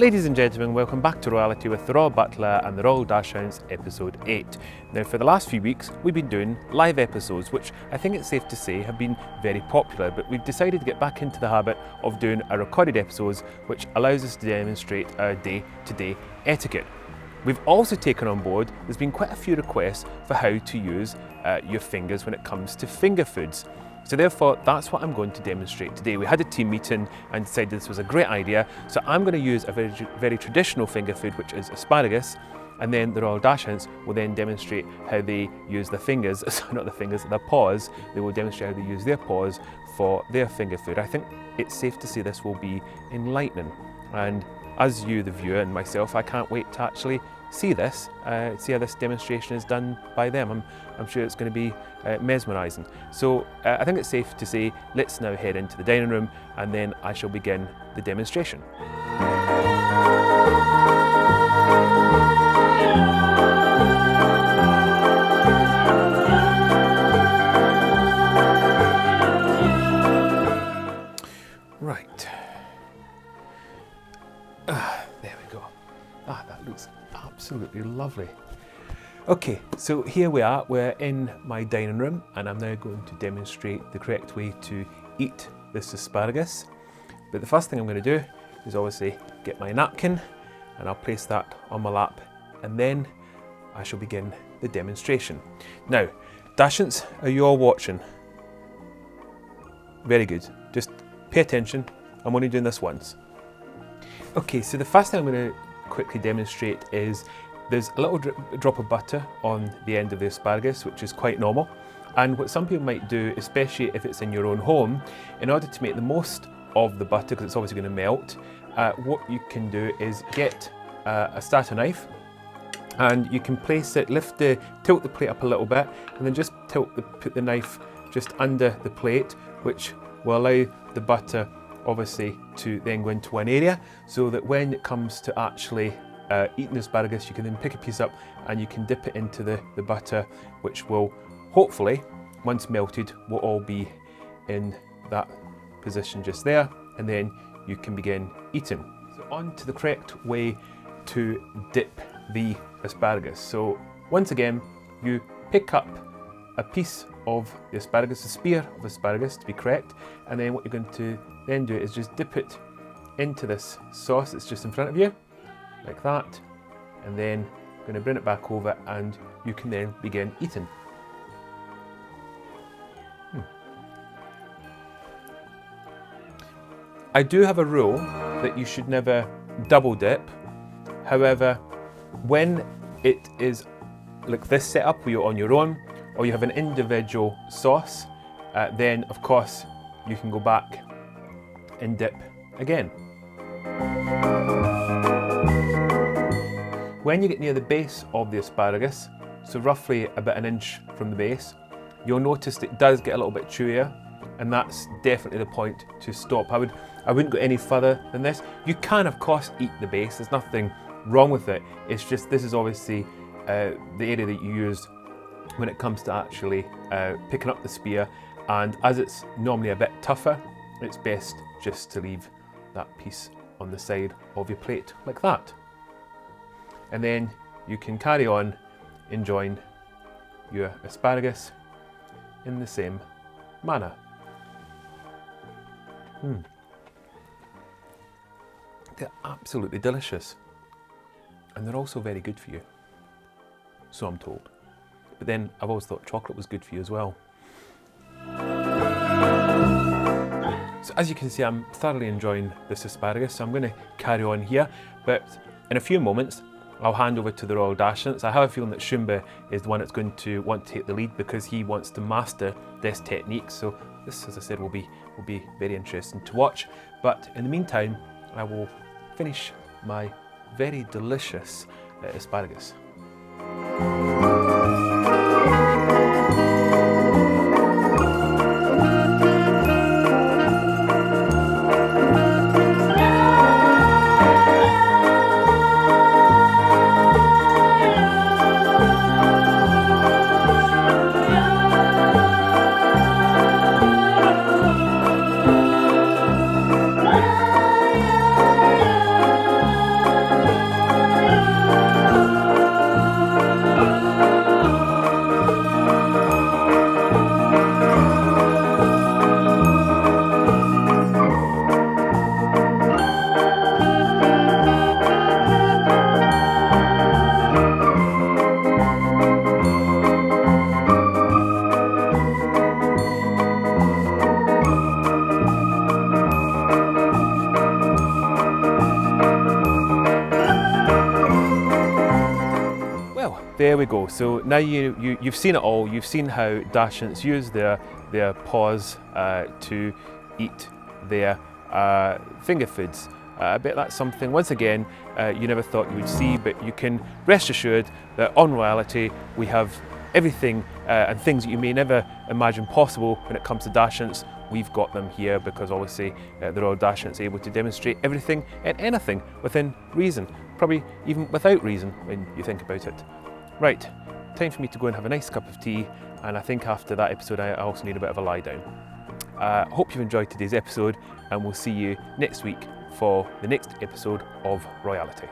Ladies and gentlemen, welcome back to Royalty with the Royal Butler and the Royal Dachshunds, episode 8. Now, for the last few weeks, we've been doing live episodes, which I think it's safe to say have been very popular, but we've decided to get back into the habit of doing our recorded episodes, which allows us to demonstrate our day-to-day etiquette. We've also taken on board, there's been quite a few requests for how to use your fingers when it comes to finger foods. So therefore, that's what I'm going to demonstrate today. We had a team meeting and decided this was a great idea. So I'm going to use a very traditional finger food, which is asparagus. And then the Royal Dachshunds will then demonstrate how they use their fingers, so not the fingers, their paws. They will demonstrate how they use their paws for their finger food. I think it's safe to say this will be enlightening. And as you, the viewer, and myself, I can't wait to actually see this, see how this demonstration is done by them. I'm sure it's going to be mesmerising. So I think it's safe to say, let's now head into the dining room and then I shall begin the demonstration. Right. There we go. That looks absolutely lovely. Okay, so here we are, we're in my dining room and I'm now going to demonstrate the correct way to eat this asparagus. But the first thing I'm going to do is obviously get my napkin and I'll place that on my lap and then I shall begin the demonstration. Now, Dachshunds, are you all watching? Very good, just pay attention, I'm only doing this once. Okay, so the first thing I'm going to quickly demonstrate is there's a little drop of butter on the end of the asparagus, which is quite normal. And what some people might do, especially if it's in your own home, in order to make the most of the butter, because it's obviously going to melt, what you can do is get a starter knife and you can place it, tilt the plate up a little bit and then just put the knife just under the plate, which will allow the butter obviously to then go into one area, so that when it comes to actually eating asparagus, you can then pick a piece up and you can dip it into the butter, which will hopefully, once melted, will all be in that position just there, and then you can begin eating. So on to the correct way to dip the asparagus. So once again, you pick up a piece of the asparagus, a spear of asparagus to be correct, and then what you're going to then do is just dip it into this sauce that's just in front of you, like that, and then I'm going to bring it back over and you can then begin eating. I do have a rule that you should never double dip. However, when it is like this setup where you're on your own, or you have an individual sauce, then of course you can go back and dip again. When you get near the base of the asparagus, so roughly about an inch from the base, you'll notice that it does get a little bit chewier, and that's definitely the point to stop. I wouldn't go any further than this. You can of course eat the base, there's nothing wrong with it. It's just this is obviously the area that you use when it comes to actually picking up the spear, and as it's normally a bit tougher, it's best just to leave that piece on the side of your plate like that. And then you can carry on enjoying your asparagus in the same manner. They're absolutely delicious, and they're also very good for you, so I'm told. But then I've always thought chocolate was good for you as well. So as you can see, I'm thoroughly enjoying this asparagus, so I'm going to carry on here, but in a few moments I'll hand over to the Royal Dachshunds. I have a feeling that Shumba is the one that's going to want to take the lead because he wants to master this technique, so this, as I said, will be very interesting to watch. But in the meantime, I will finish my very delicious asparagus. there we go. So now you've seen it all. You've seen how Dachshunds use their paws to eat their finger foods. I bet that's something, once again, you never thought you would see, but you can rest assured that on Royalty we have everything and things that you may never imagine possible when it comes to Dachshunds. We've got them here because obviously the Royal Dachshund is able to demonstrate everything and anything within reason, probably even without reason when you think about it. Right, time for me to go and have a nice cup of tea, and I think after that episode I also need a bit of a lie down. Hope you've enjoyed today's episode, and we'll see you next week for the next episode of Royalty.